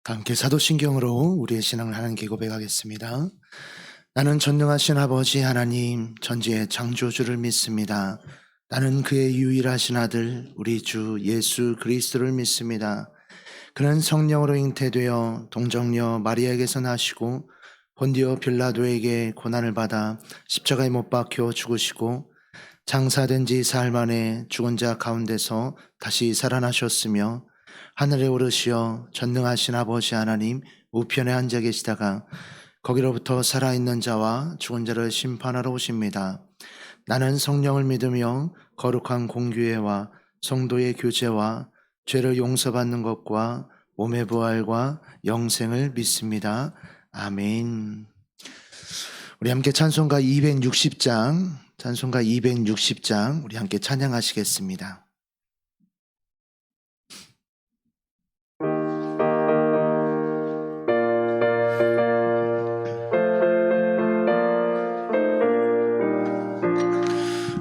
함께 사도신경으로 우리의 신앙을 하나님께 고백하겠습니다. 나는 전능하신 아버지 하나님 전지의 창조주를 믿습니다. 나는 그의 유일하신 아들 우리 주 예수 그리스도를 믿습니다. 그는 성령으로 잉태되어 동정녀 마리아에게서 나시고 본디오 빌라도에게 고난을 받아 십자가에 못 박혀 죽으시고 장사된 지 사흘 만에 죽은 자 가운데서 다시 살아나셨으며 하늘에 오르시어 전능하신 아버지 하나님 우편에 앉아 계시다가 거기로부터 살아있는 자와 죽은 자를 심판하러 오십니다. 나는 성령을 믿으며 거룩한 공교회와 성도의 교제와 죄를 용서받는 것과 몸의 부활과 영생을 믿습니다. 아멘. 우리 함께 찬송가 260장 우리 함께 찬양하시겠습니다.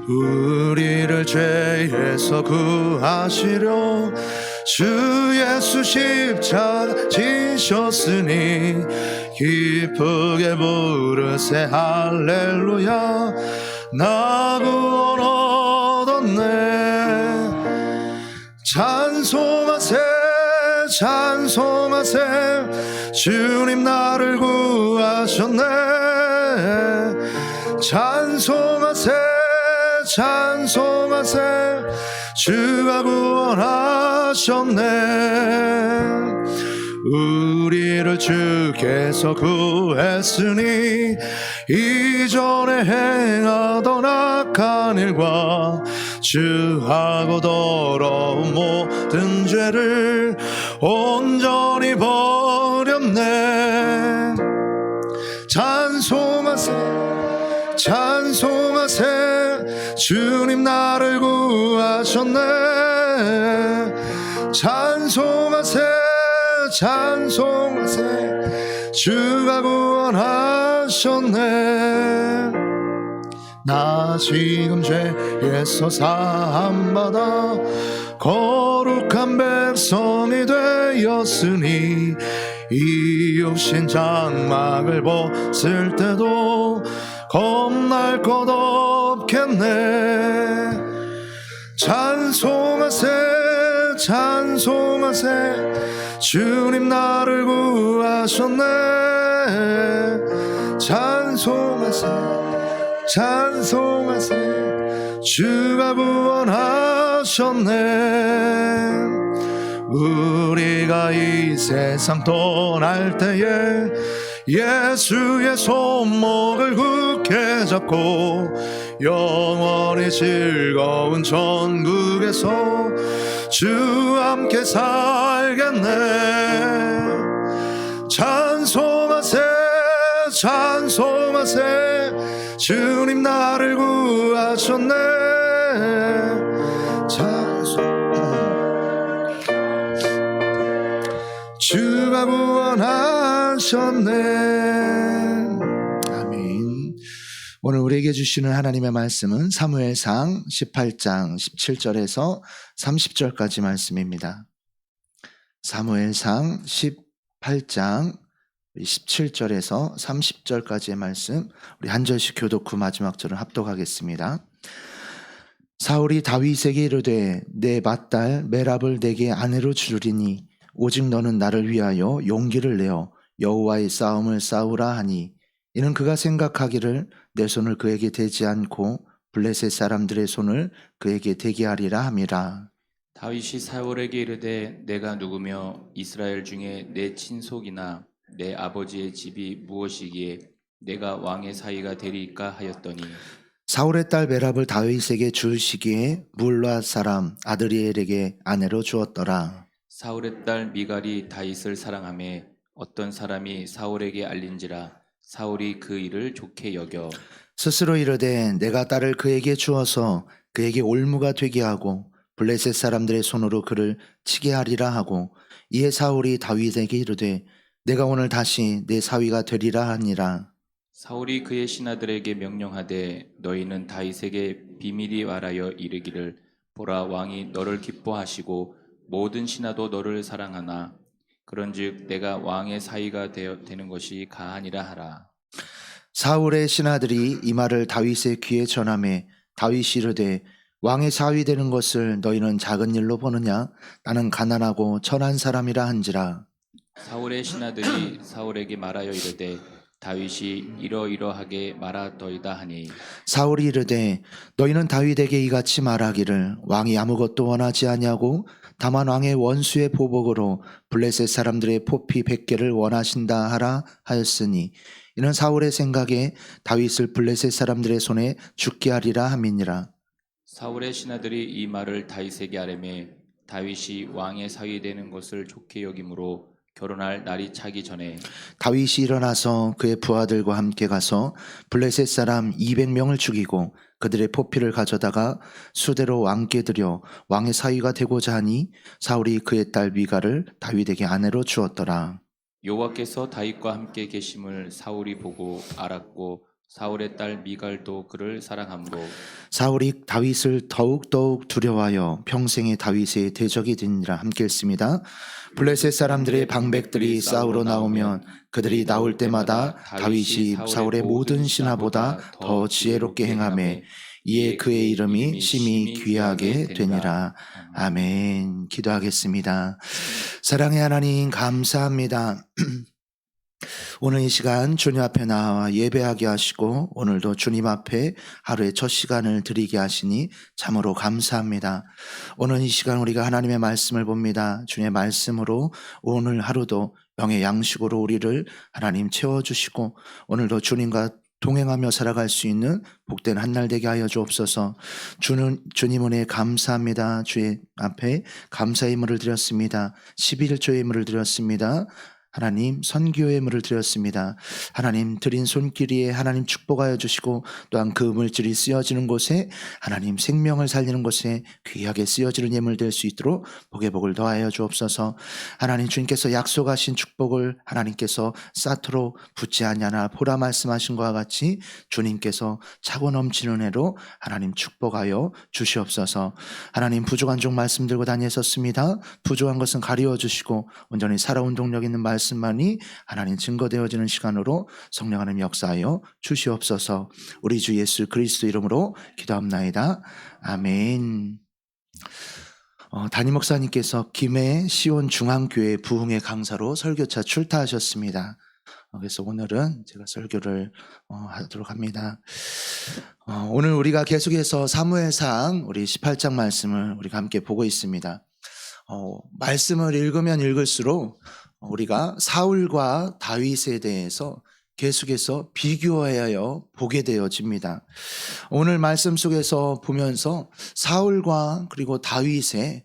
우리를 죄에서 구하시려 주 예수 십자가 지셨으니 기쁘게 부르세 할렐루야 나 구원 얻었네. 찬송하세 찬송하세 주님 나를 구하셨네. 찬송하세 찬송하세 주가 구원하셨네. 우리를 주께서 구했으니 이전에 행하던 악한 일과 주하고 더러운 모든 죄를 온전히 버렸네. 찬송하세 찬송하세 주님 나를 구하셨네. 찬송하세 찬송하세 주가 구원하셨네. 나 지금 죄에서 사함받아 거룩한 백성이 되었으니 이 육신 장막을 벗을 때도 겁날 것 없겠네. 찬송하세 찬송하세 주님 나를 구하셨네. 찬송하세 찬송하세 주가 구원하셨네. 우리가 이 세상 떠날 때에 예수의 손목을 굳게 잡고 영원히 즐거운 천국에서 주와 함께 살겠네. 찬송하세 찬송하세 주님 나를 구하셨네. 주가 구원하셨네. 아멘. 오늘 우리에게 주시는 하나님의 말씀은 사무엘상 18장 17절에서 30절까지 말씀입니다. 사무엘상 18장 17절에서 30절까지의 말씀, 우리 한 절씩 교독 후 마지막 절을 합독하겠습니다. 사울이 다윗에게 이르되 내 맏딸 메랍을 내게 아내로 주리니 오직 너는 나를 위하여 용기를 내어 여호와의 싸움을 싸우라 하니 이는 그가 생각하기를 내 손을 그에게 대지 않고 블레셋 사람들의 손을 그에게 대게 하리라 함이라. 다윗이 사울에게 이르되 내가 누구며 이스라엘 중에 내 친속이나 내 아버지의 집이 무엇이기에 내가 왕의 사위가 되리까 하였더니 사울의 딸 메랍을 다윗에게 주시기에 물라 사람 아드리엘에게 아내로 주었더라. 사울의 딸 미갈이 다윗을 사랑하매 어떤 사람이 사울에게 알린지라 사울이 그 일을 좋게 여겨 스스로 이르되 내가 딸을 그에게 주어서 그에게 올무가 되게 하고 블레셋 사람들의 손으로 그를 치게 하리라 하고 이에 사울이 다윗에게 이르되 내가 오늘 다시 내 사위가 되리라 하니라. 사울이 그의 신하들에게 명령하되 너희는 다윗에게 비밀이 말하여 이르기를 보라 왕이 너를 기뻐하시고 모든 신하도 너를 사랑하나 그런즉 내가 왕의 사위가 되는 것이 가하니라 하라. 사울의 신하들이 이 말을 다윗의 귀에 전하매 다윗이 이르되 왕의 사위 되는 것을 너희는 작은 일로 보느냐? 나는 가난하고 천한 사람이라 한지라. 사울의 신하들이 사울에게 말하여 이르되 다윗이 이러이러하게 말하더이다 하니 사울이 이르되 너희는 다윗에게 이같이 말하기를 왕이 아무것도 원하지 아니하고 다만 왕의 원수의 보복으로 블레셋 사람들의 포피 100개를 원하신다 하라 하였으니 이는 사울의 생각에 다윗을 블레셋 사람들의 손에 죽게 하리라 함이니라. 사울의 신하들이 이 말을 다윗에게 아뢰매 다윗이 왕의 사위 되는 것을 좋게 여김으로 결혼할 날이 차기 전에 다윗이 일어나서 그의 부하들과 함께 가서 블레셋 사람 200명을 죽이고 그들의 포피를 가져다가 수대로 왕께 드려 왕의 사위가 되고자 하니 사울이 그의 딸 미갈을 다윗에게 아내로 주었더라. 여호와께서 다윗과 함께 계심을 사울이 보고 알았고 사울의 딸 미갈도 그를 사랑함으로 사울이 다윗을 더욱 두려워하여 평생에 다윗의 대적이 되니라. 함께 읽습니다. 블레셋 사람들의 방백들이 싸우러 나오면 그들이 나올 때마다 다윗이 사울의 모든 신하보다 더 지혜롭게 행하매 이에 그의 이름이 심히 귀하게 되니라. 아멘. 기도하겠습니다. 사랑의 하나님 감사합니다. 오늘 이 시간 주님 앞에 나와 예배하게 하시고 오늘도 주님 앞에 하루의 첫 시간을 드리게 하시니 참으로 감사합니다. 오늘 이 시간 우리가 하나님의 말씀을 봅니다. 주님의 말씀으로 오늘 하루도 영의 양식으로 우리를 하나님 채워주시고 오늘도 주님과 동행하며 살아갈 수 있는 복된 한날 되게 하여 주옵소서. 주님 은혜 감사합니다. 주의 앞에 감사의 예물을 드렸습니다. 11조의 예물을 드렸습니다. 하나님 선교의 물을 드렸습니다. 하나님 드린 손길이에 하나님 축복하여 주시고 또한 그 물질이 쓰여지는 곳에 하나님 생명을 살리는 곳에 귀하게 쓰여지는 예물 될 수 있도록 복의 복을 더하여 주옵소서. 하나님 주님께서 약속하신 축복을 하나님께서 쌓도록 붙지 아니하나 보라 말씀하신 것과 같이 주님께서 차고 넘치는 애로 하나님 축복하여 주시옵소서. 하나님 부족한 종 말씀 들고 다녔었습니다. 부족한 것은 가리워 주시고 온전히 살아온 동력 있는 말씀만이 하나님 증거되어지는 시간으로 성령 하나님 역사하여 주시옵소서. 우리 주 예수 그리스도 이름으로 기도합나이다. 아멘. 담임 목사님께서 김해 시온 중앙교회 부흥회 강사로 설교차 출타하셨습니다. 그래서 오늘은 제가 설교를 하도록 합니다. 오늘 우리가 계속해서 사무엘상 우리 18장 말씀을 우리가 함께 보고 있습니다. 말씀을 읽으면 읽을수록 우리가 사울과 다윗에 대해서 계속해서 비교하여 보게 되어집니다. 오늘 말씀 속에서 보면서 사울과 그리고 다윗의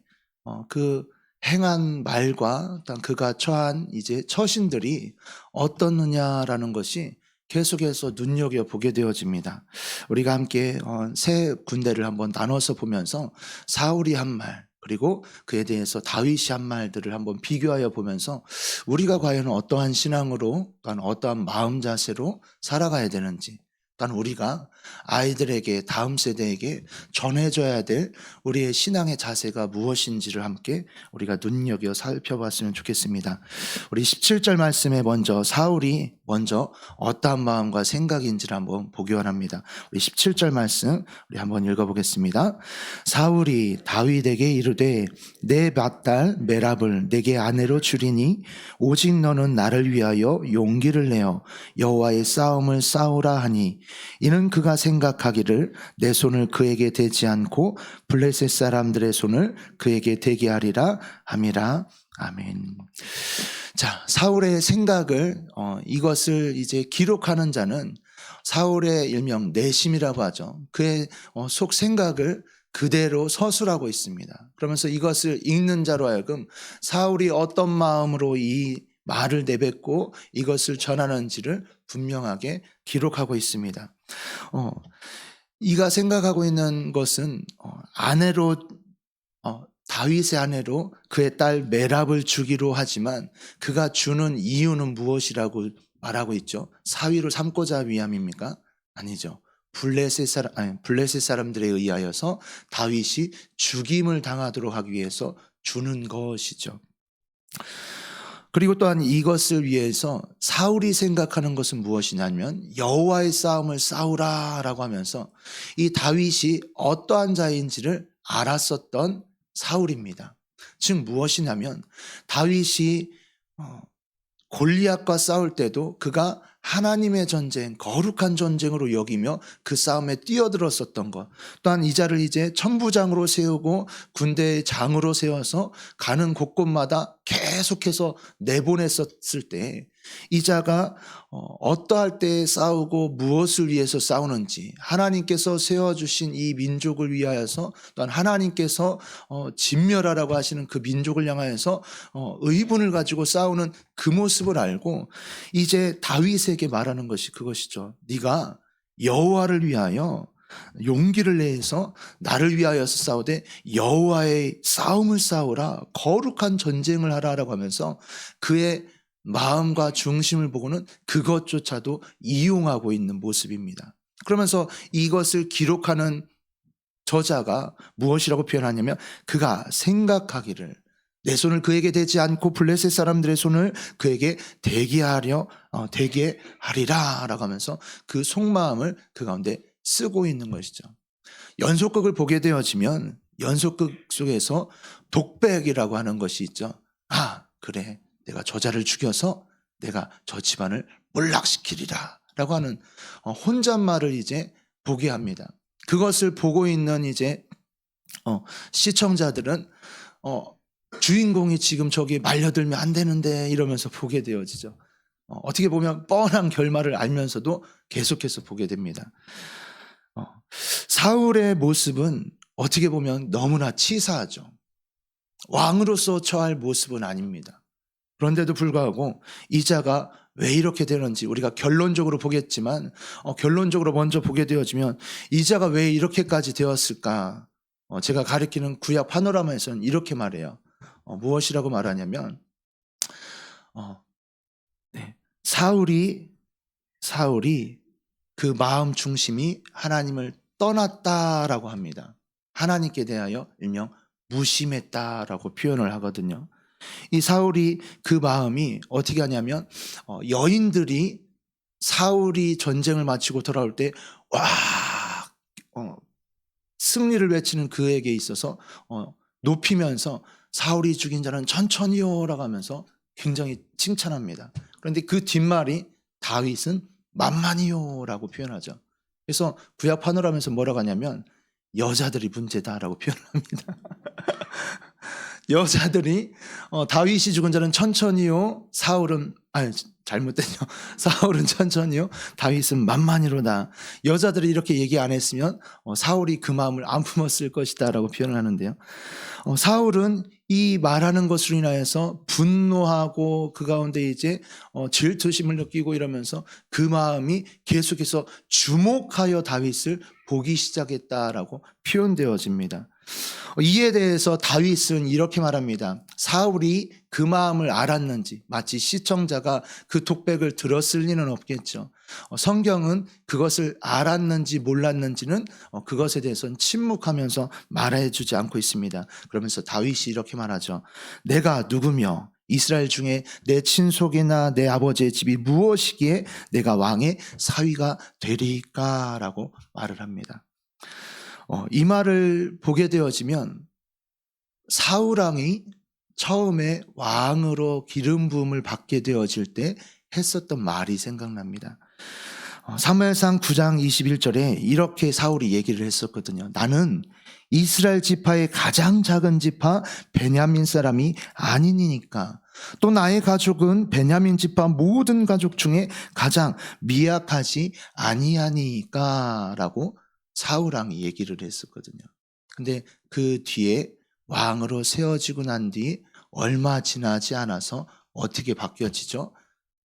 그 행한 말과 그가 처한 이제 처신들이 어떻느냐라는 것이 계속해서 눈여겨보게 되어집니다. 우리가 함께 세 군데를 한번 나눠서 보면서 사울이 한 말, 그리고 그에 대해서 다윗이 한 말들을 한번 비교하여 보면서 우리가 과연 어떠한 신앙으로 또한 어떠한 마음 자세로 살아가야 되는지, 또한 우리가 아이들에게 다음 세대에게 전해줘야 될 우리의 신앙의 자세가 무엇인지를 함께 우리가 눈여겨 살펴봤으면 좋겠습니다. 우리 17절 말씀에 먼저 사울이 먼저 어떠한 마음과 생각인지를 한번 보기 원합니다. 우리 17절 말씀 우리 한번 읽어보겠습니다. 사울이 다윗에게 이르되 내 맏딸 메랍을 내게 아내로 주리니 오직 너는 나를 위하여 용기를 내어 여호와의 싸움을 싸우라 하니 이는 그가 생각하기를 내 손을 그에게 대지 않고 블레셋 사람들의 손을 그에게 대게 하리라 함이라. 아멘. 자, 사울의 생각을 이것을 이제 기록하는 자는 사울의 일명 내심이라고 하죠. 그의 속 생각을 그대로 서술하고 있습니다. 그러면서 이것을 읽는 자로 하여금 사울이 어떤 마음으로 이 말을 내뱉고 이것을 전하는지를 분명하게 기록하고 있습니다. 이가 생각하고 있는 것은 아내로 다윗의 아내로 그의 딸 메랍을 주기로 하지만 그가 주는 이유는 무엇이라고 말하고 있죠? 사위로 삼고자 위함입니까? 아니죠. 블레셋 사람들에 의하여서 다윗이 죽임을 당하도록 하기 위해서 주는 것이죠. 그리고 또한 이것을 위해서 사울이 생각하는 것은 무엇이냐면 여호와의 싸움을 싸우라라고 하면서 이 다윗이 어떠한 자인지를 알았었던 사울입니다. 즉 무엇이냐면 다윗이 골리앗과 싸울 때도 그가 하나님의 전쟁, 거룩한 전쟁으로 여기며 그 싸움에 뛰어들었었던 것. 또한 이 자를 이제 천부장으로 세우고 군대의 장으로 세워서 가는 곳곳마다 계속해서 내보냈었을 때 이 자가 어떠할 때 싸우고 무엇을 위해서 싸우는지, 하나님께서 세워주신 이 민족을 위하여서, 또한 하나님께서 진멸하라고 하시는 그 민족을 향하여서 의분을 가지고 싸우는 그 모습을 알고 이제 다윗에게 말하는 것이 그것이죠. 네가 여호와를 위하여 용기를 내서 나를 위하여서 싸우되 여호와의 싸움을 싸우라, 거룩한 전쟁을 하라라고 하면서 그의 마음과 중심을 보고는 그것조차도 이용하고 있는 모습입니다. 그러면서 이것을 기록하는 저자가 무엇이라고 표현하냐면 그가 생각하기를 내 손을 그에게 대지 않고 블레셋 사람들의 손을 그에게 대게 하리라 라고 하면서 그 속마음을 그 가운데 쓰고 있는 것이죠. 연속극을 보게 되어지면 연속극 속에서 독백이라고 하는 것이 있죠. 아, 그래. 내가 저자를 죽여서 내가 저 집안을 몰락시키리라 라고 하는 혼잣말을 이제 보게 합니다. 그것을 보고 있는 이제 시청자들은 주인공이 지금 저기 말려들면 안 되는데 이러면서 보게 되어지죠. 어떻게 보면 뻔한 결말을 알면서도 계속해서 보게 됩니다. 사울의 모습은 어떻게 보면 너무나 치사하죠. 왕으로서 처할 모습은 아닙니다. 그런데도 불구하고 이 자가 왜 이렇게 되는지 우리가 결론적으로 보겠지만 결론적으로 먼저 보게 되어지면 이 자가 왜 이렇게까지 되었을까? 제가 가리키는 구약 파노라마에서는 이렇게 말해요. 무엇이라고 말하냐면 사울이 그 마음 중심이 하나님을 떠났다라고 합니다. 하나님께 대하여 일명 무심했다라고 표현을 하거든요. 이 사울이 그 마음이 어떻게 하냐면 여인들이 사울이 전쟁을 마치고 돌아올 때 와 승리를 외치는 그에게 있어서 높이면서 사울이 죽인 자는 천천히요라고 하면서 굉장히 칭찬합니다. 그런데 그 뒷말이 다윗은 만만히요라고 표현하죠. 그래서 구약 파노라마에서 뭐라고 하냐면 여자들이 문제다라고 표현합니다. 여자들이 다윗이 죽은 자는 천천히요, 잘못됐죠. 사울은 천천히요, 다윗은 만만히로다. 여자들이 이렇게 얘기 안 했으면 사울이 그 마음을 안 품었을 것이다 라고 표현을 하는데요. 사울은 이 말하는 것으로 인하여서 분노하고 그 가운데 이제 질투심을 느끼고 이러면서 그 마음이 계속해서 주목하여 다윗을 보기 시작했다라고 표현되어집니다. 이에 대해서 다윗은 이렇게 말합니다. 사울이 그 마음을 알았는지, 마치 시청자가 그 독백을 들었을 리는 없겠죠. 성경은 그것을 알았는지 몰랐는지는 그것에 대해서는 침묵하면서 말해주지 않고 있습니다. 그러면서 다윗이 이렇게 말하죠. 내가 누구며 이스라엘 중에 내 친속이나 내 아버지의 집이 무엇이기에 내가 왕의 사위가 되리까? 라고 말을 합니다. 이 말을 보게 되어지면 사울왕이 처음에 왕으로 기름 부음을 받게 되어질 때 했었던 말이 생각납니다. 사무엘상 9장 21절에 이렇게 사울이 얘기를 했었거든요. 나는 이스라엘 지파의 가장 작은 지파 베냐민 사람이 아니니까, 또 나의 가족은 베냐민 지파 모든 가족 중에 가장 미약하지 아니하니까 라고 사울왕이 얘기를 했었거든요. 근데 그 뒤에 왕으로 세워지고 난 뒤 얼마 지나지 않아서 어떻게 바뀌어지죠?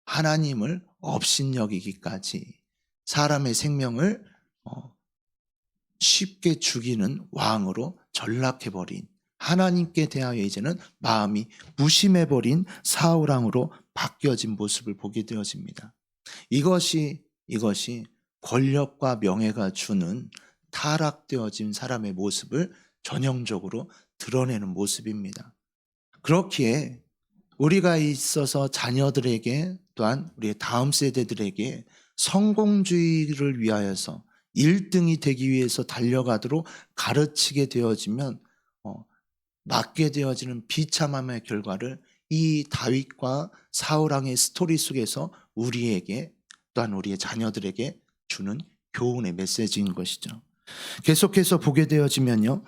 하나님을 업신여기기까지 사람의 생명을 쉽게 죽이는 왕으로 전락해버린, 하나님께 대하여 이제는 마음이 무심해버린 사울왕으로 바뀌어진 모습을 보게 되어집니다. 이것이 권력과 명예가 주는 타락되어진 사람의 모습을 전형적으로 드러내는 모습입니다. 그렇기에 우리가 있어서 자녀들에게 또한 우리의 다음 세대들에게 성공주의를 위하여서 1등이 되기 위해서 달려가도록 가르치게 되어지면 맞게 되어지는 비참함의 결과를 이 다윗과 사울왕의 스토리 속에서 우리에게 또한 우리의 자녀들에게 주는 교훈의 메시지인 것이죠. 계속해서 보게 되어지면요,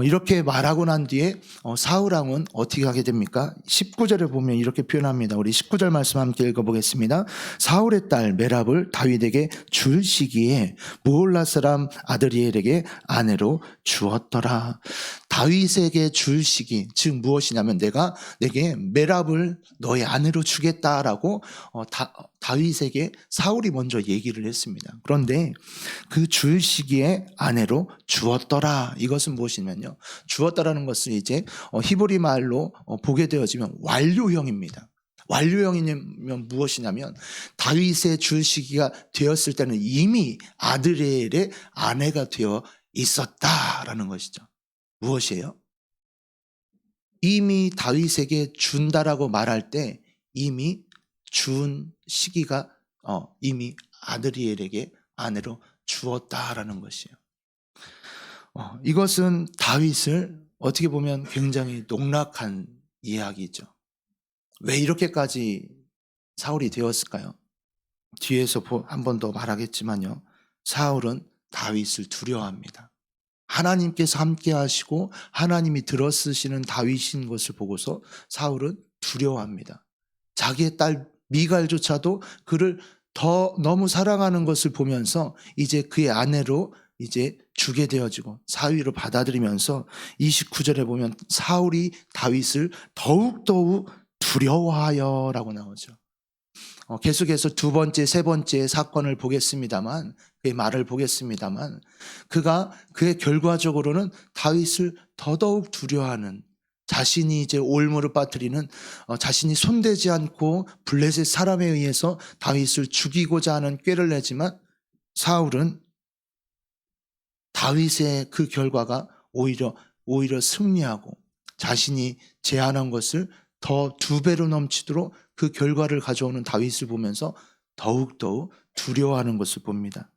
이렇게 말하고 난 뒤에 사울왕은 어떻게 하게 됩니까? 19절에 보면 이렇게 표현합니다. 우리 19절 말씀 함께 읽어보겠습니다. 사울의 딸 메랍을 다윗에게 줄 시기에 무올라 사람 아드리엘에게 아내로 주었더라. 다윗에게 줄 시기, 즉 무엇이냐면 내가 내게 메랍을 너의 아내로 주겠다라고 다윗에게 사울이 먼저 얘기를 했습니다. 그런데 그 줄 시기에 아내로 주었더라. 이것은 무엇이냐면요, 주었다라는 것은 이제 히브리 말로 보게 되어지면 완료형입니다. 완료형이면 무엇이냐면 다윗의 줄 시기가 되었을 때는 이미 아드리엘의 아내가 되어 있었다라는 것이죠. 무엇이에요? 이미 다윗에게 준다라고 말할 때 이미 준 시기가 이미 아드리엘에게 아내로 주었다라는 것이에요. 이것은 다윗을 어떻게 보면 굉장히 농락한 이야기죠. 왜 이렇게까지 사울이 되었을까요? 뒤에서 한 번 더 말하겠지만요, 사울은 다윗을 두려워합니다. 하나님께서 함께 하시고 하나님이 들어쓰시는 다윗인 것을 보고서 사울은 두려워합니다. 자기의 딸 미갈조차도 그를 더 너무 사랑하는 것을 보면서 이제 그의 아내로 이제 주게 되어지고 사위로 받아들이면서 29절에 보면 사울이 다윗을 더욱더욱 두려워하여라고 나오죠. 계속해서 두 번째, 세 번째 사건을 보겠습니다만, 그의 말을 보겠습니다만, 그의 결과적으로는 다윗을 더더욱 두려워하는, 자신이 이제 올무를 빠뜨리는, 자신이 손대지 않고 블레셋 사람에 의해서 다윗을 죽이고자 하는 꾀를 내지만, 사울은 다윗의 그 결과가 오히려 승리하고 자신이 제안한 것을 더 2배로 넘치도록 그 결과를 가져오는 다윗을 보면서 더욱더욱 두려워하는 것을 봅니다.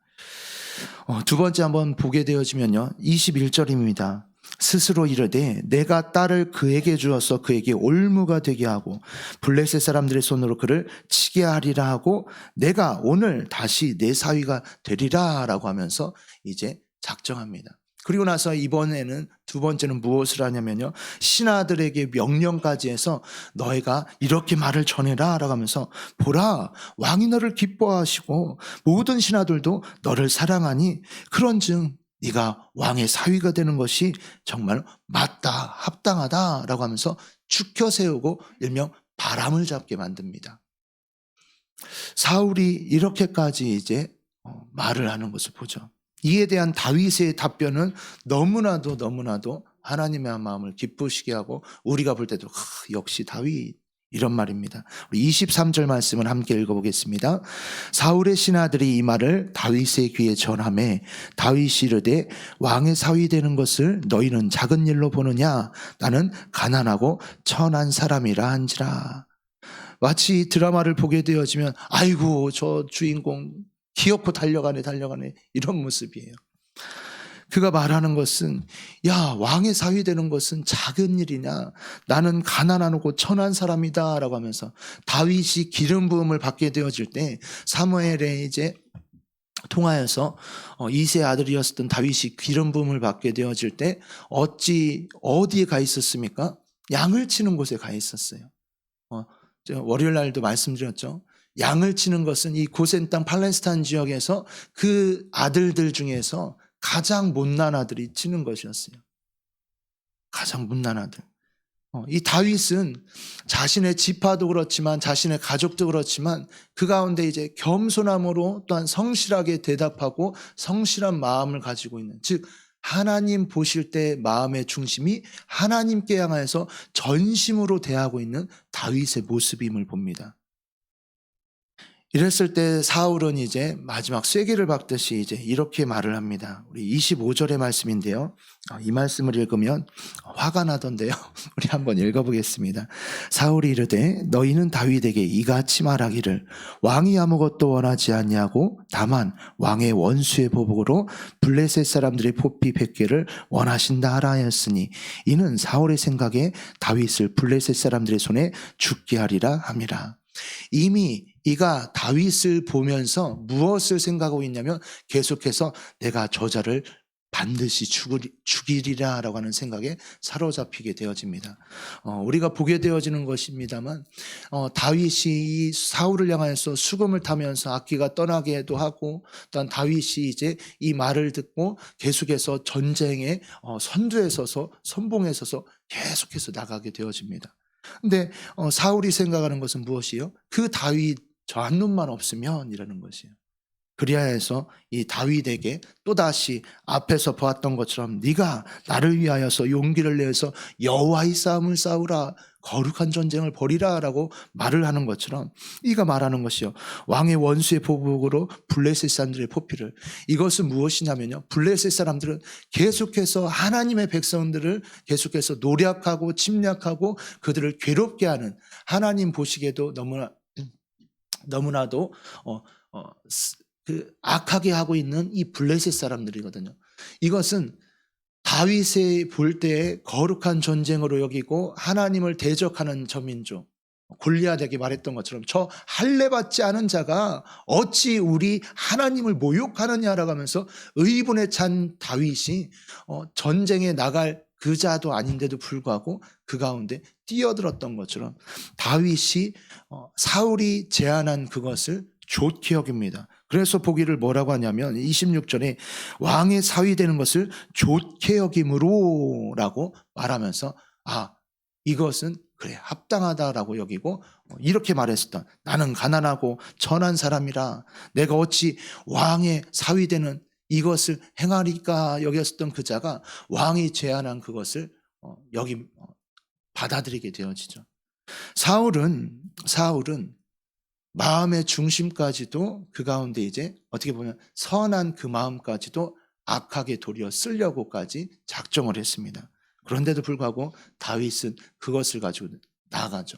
두 번째 한번 보게 되어지면요, 21절입니다. 스스로 이르되 내가 딸을 그에게 주어서 그에게 올무가 되게 하고 블레셋 사람들의 손으로 그를 치게 하리라 하고 내가 오늘 다시 내 사위가 되리라 라고 하면서 이제 작정합니다. 그리고 나서 이번에는 두 번째는 무엇을 하냐면요, 신하들에게 명령까지 해서 너희가 이렇게 말을 전해라 라고 하면서 보라, 왕이 너를 기뻐하시고 모든 신하들도 너를 사랑하니 그런즉 네가 왕의 사위가 되는 것이 정말 맞다, 합당하다 라고 하면서 축혀 세우고 일명 바람을 잡게 만듭니다. 사울이 이렇게까지 이제 말을 하는 것을 보죠. 이에 대한 다윗의 답변은 너무나도 하나님의 마음을 기쁘시게 하고 우리가 볼 때도 역시 다윗, 이런 말입니다. 우리 23절 말씀을 함께 읽어보겠습니다. 사울의 신하들이 이 말을 다윗의 귀에 전하매 다윗이 이르되 왕의 사위 되는 것을 너희는 작은 일로 보느냐? 나는 가난하고 천한 사람이라 한지라. 마치 이 드라마를 보게 되어지면 아이고 저 주인공 기어코 달려가네 이런 모습이에요. 그가 말하는 것은 야, 왕의 사위 되는 것은 작은 일이냐? 나는 가난하고 천한 사람이다 라고 하면서 다윗이 기름 부음을 받게 되어질 때 사무엘에 이제 통하여서 이세 아들이었던 다윗이 기름 부음을 받게 되어질 때 어디에 가 있었습니까? 양을 치는 곳에 가 있었어요. 월요일 날도 말씀드렸죠. 양을 치는 것은 이 고센 땅 팔레스타인 지역에서 그 아들들 중에서 가장 못난 아들이 치는 것이었어요. 가장 못난 아들. 이 다윗은 자신의 지파도 그렇지만 자신의 가족도 그렇지만 그 가운데 이제 겸손함으로 또한 성실하게 대답하고 성실한 마음을 가지고 있는, 즉 하나님 보실 때 마음의 중심이 하나님께 향해서 전심으로 대하고 있는 다윗의 모습임을 봅니다. 이랬을 때 사울은 이제 마지막 쐐기를 박듯이 이제 이렇게 말을 합니다. 우리 25절의 말씀인데요. 이 말씀을 읽으면 화가 나던데요. 우리 한번 읽어보겠습니다. 사울이 이르되 너희는 다윗에게 이같이 말하기를 왕이 아무것도 원하지 아니하고 다만 왕의 원수의 보복으로 블레셋 사람들의 포피 100개를 원하신다 하라 하였으니 이는 사울의 생각에 다윗을 블레셋 사람들의 손에 죽게 하리라 함이라. 이미 이가 다윗을 보면서 무엇을 생각하고 있냐면 계속해서 내가 저자를 반드시 죽이리라 라고 하는 생각에 사로잡히게 되어집니다. 우리가 보게 되어지는 것입니다만 다윗이 이 사울을 향해서 수금을 타면서 악기가 떠나게도 하고 또한 다윗이 이제 이 말을 듣고 계속해서 전쟁에 선두에 서서 선봉에 서서 계속해서 나가게 되어집니다. 근데 사울이 생각하는 것은 무엇이요? 그 다윗 저 한 놈만 없으면 이라는 것이에요. 그리하여 해서 이 다윗에게 또다시 앞에서 보았던 것처럼 네가 나를 위하여서 용기를 내서 여호와의 싸움을 싸우라 거룩한 전쟁을 벌이라 라고 말을 하는 것처럼 이가 말하는 것이요 왕의 원수의 보복으로 블레셋 사람들의 포피를 이것은 무엇이냐면요 블레셋 사람들은 계속해서 하나님의 백성들을 계속해서 노략하고 침략하고 그들을 괴롭게 하는 하나님 보시기에도 너무나도 그 악하게 하고 있는 이 블레셋 사람들이거든요. 이것은 다윗이 볼 때에 거룩한 전쟁으로 여기고 하나님을 대적하는 저민족 골리앗에게 말했던 것처럼 저 할례 받지 않은 자가 어찌 우리 하나님을 모욕하느냐라고 하면서 의분에 찬 다윗이 전쟁에 나갈 그 자도 아닌데도 불구하고 그 가운데 뛰어들었던 것처럼 다윗이 사울이 제안한 그것을 좋게 여깁니다. 그래서 보기를 뭐라고 하냐면 26절에 왕의 사위 되는 것을 좋게 여김으로 라고 말하면서 이것은 그래 합당하다라고 여기고 이렇게 말했었던 나는 가난하고 천한 사람이라 내가 어찌 왕의 사위 되는 이것을 행하리까 여겼었던 그 자가 왕이 제안한 그것을 받아들이게 되어지죠. 사울은 마음의 중심까지도 그 가운데 이제 어떻게 보면 선한 그 마음까지도 악하게 도리어 쓰려고까지 작정을 했습니다. 그런데도 불구하고 다윗은 그것을 가지고 나아가죠.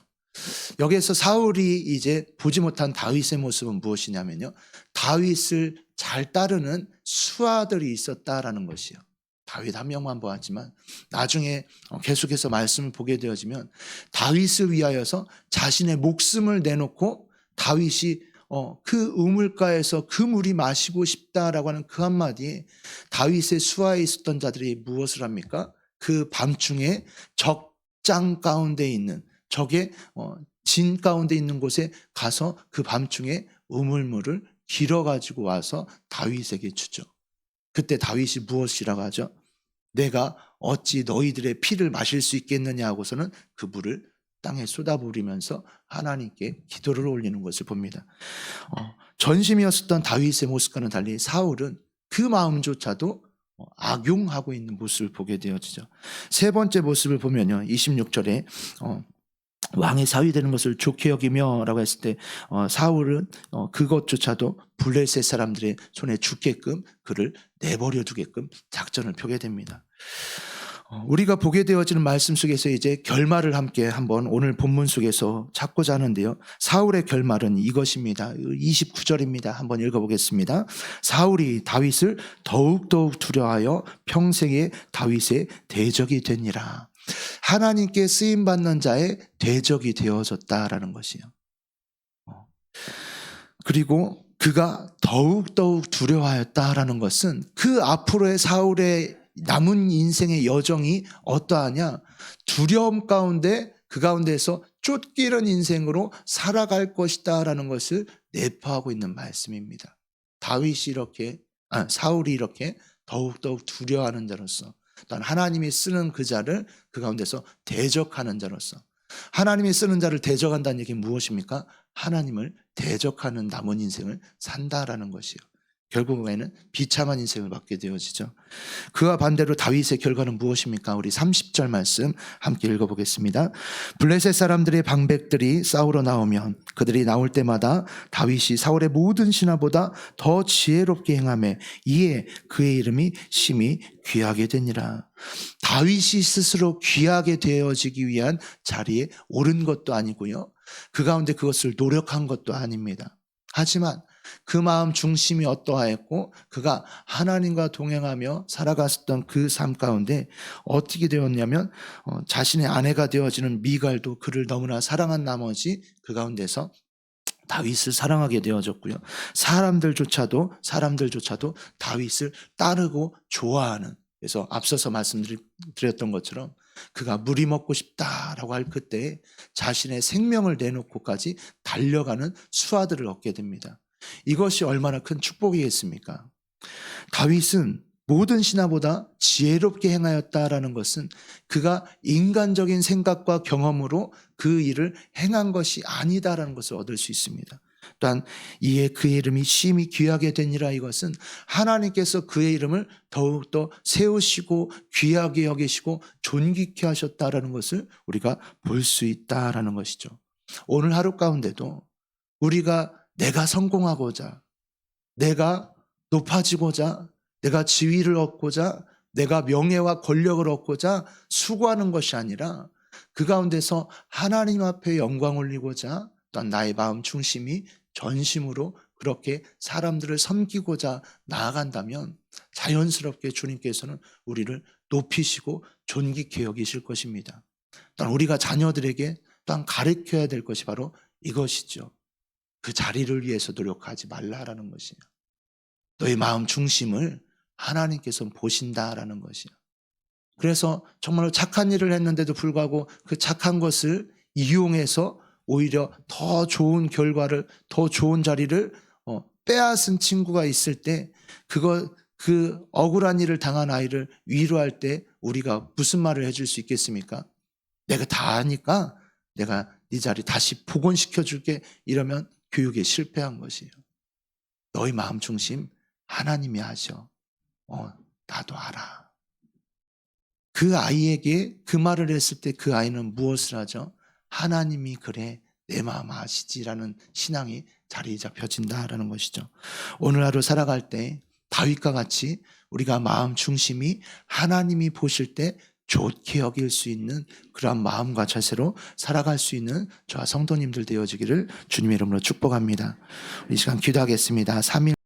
여기에서 사울이 이제 보지 못한 다윗의 모습은 무엇이냐면요. 다윗을 잘 따르는 수하들이 있었다라는 것이요. 다윗 한 명만 보았지만 나중에 계속해서 말씀을 보게 되어지면 다윗을 위하여서 자신의 목숨을 내놓고 다윗이 그 우물가에서 그 물이 마시고 싶다라고 하는 그 한마디에 다윗의 수하에 있었던 자들이 무엇을 합니까? 그 밤중에 적장 가운데 있는 적의 진 가운데 있는 곳에 가서 그 밤중에 우물물을 길어가지고 와서 다윗에게 주죠. 그때 다윗이 무엇이라고 하죠? 내가 어찌 너희들의 피를 마실 수 있겠느냐 하고서는 그 물을 땅에 쏟아부으면서 하나님께 기도를 올리는 것을 봅니다. 전심이었었던 다윗의 모습과는 달리 사울은 그 마음조차도 악용하고 있는 모습을 보게 되어지죠. 세 번째 모습을 보면요. 26절에 왕의 사위 되는 것을 좋게 여기며 라고 했을 때 사울은 그것조차도 블레셋 사람들의 손에 죽게끔 그를 내버려 두게끔 작전을 펴게 됩니다. 우리가 보게 되어지는 말씀 속에서 이제 결말을 함께 한번 오늘 본문 속에서 찾고자 하는데요. 사울의 결말은 이것입니다. 29절입니다. 한번 읽어보겠습니다. 사울이 다윗을 더욱더욱 두려워하여 평생에 다윗의 대적이 되니라. 하나님께 쓰임받는 자의 대적이 되어졌다라는 것이요. 그리고 그가 더욱더욱 두려워하였다라는 것은 그 앞으로의 사울의 남은 인생의 여정이 어떠하냐? 두려움 가운데 그 가운데서 쫓기는 인생으로 살아갈 것이다라는 것을 내포하고 있는 말씀입니다. 사울이 이렇게 더욱더욱 두려워하는 자로서 또한 하나님이 쓰는 그 자를 그 가운데서 대적하는 자로서 하나님이 쓰는 자를 대적한다는 얘기는 무엇입니까? 하나님을 대적하는 남은 인생을 산다라는 것이에요. 결국에는 비참한 인생을 받게 되어지죠. 그와 반대로 다윗의 결과는 무엇입니까? 우리 30절 말씀 함께 읽어보겠습니다. 블레셋 사람들의 방백들이 싸우러 나오면 그들이 나올 때마다 다윗이 사울의 모든 신하보다 더 지혜롭게 행하매 이에 그의 이름이 심히 귀하게 되니라. 다윗이 스스로 귀하게 되어지기 위한 자리에 오른 것도 아니고요, 그 가운데 그것을 노력한 것도 아닙니다. 하지만 그 마음 중심이 어떠하였고 그가 하나님과 동행하며 살아갔었던 그 삶 가운데 어떻게 되었냐면 자신의 아내가 되어지는 미갈도 그를 너무나 사랑한 나머지 그 가운데서 다윗을 사랑하게 되어졌고요. 사람들조차도 다윗을 따르고 좋아하는, 그래서 앞서서 말씀드렸던 것처럼 그가 물이 먹고 싶다라고 할 그때에 자신의 생명을 내놓고까지 달려가는 수하들을 얻게 됩니다. 이것이 얼마나 큰 축복이겠습니까? 다윗은 모든 신하보다 지혜롭게 행하였다라는 것은 그가 인간적인 생각과 경험으로 그 일을 행한 것이 아니다라는 것을 얻을 수 있습니다. 또한 이에 그의 이름이 심히 귀하게 되니라, 이것은 하나님께서 그의 이름을 더욱더 세우시고 귀하게 여기시고 존귀케 하셨다라는 것을 우리가 볼 수 있다라는 것이죠. 오늘 하루 가운데도 우리가 내가 성공하고자, 내가 높아지고자, 내가 지위를 얻고자, 내가 명예와 권력을 얻고자 수고하는 것이 아니라 그 가운데서 하나님 앞에 영광 올리고자, 또한 나의 마음 중심이 전심으로 그렇게 사람들을 섬기고자 나아간다면 자연스럽게 주님께서는 우리를 높이시고 존귀케 여기실 것입니다. 또한 우리가 자녀들에게 또한 가르쳐야 될 것이 바로 이것이죠. 그 자리를 위해서 노력하지 말라라는 것이에요. 너의 마음 중심을 하나님께서 보신다라는 것이에요. 그래서 정말로 착한 일을 했는데도 불구하고 그 착한 것을 이용해서 오히려 더 좋은 결과를, 더 좋은 자리를 빼앗은 친구가 있을 때, 그 억울한 일을 당한 아이를 위로할 때 우리가 무슨 말을 해줄 수 있겠습니까? 내가 다 아니까 내가 네 자리 다시 복원시켜 줄게, 이러면 교육에 실패한 것이에요. 너희 마음 중심 하나님이 하셔. 나도 알아. 그 아이에게 그 말을 했을 때 그 아이는 무엇을 하죠? 하나님이 그래, 내 마음 아시지라는 신앙이 자리에 잡혀진다라는 것이죠. 오늘 하루 살아갈 때 다윗과 같이 우리가 마음 중심이 하나님이 보실 때 좋게 여길 수 있는 그러한 마음과 자세로 살아갈 수 있는 저와 성도님들 되어지기를 주님의 이름으로 축복합니다. 이 시간 기도하겠습니다. 3일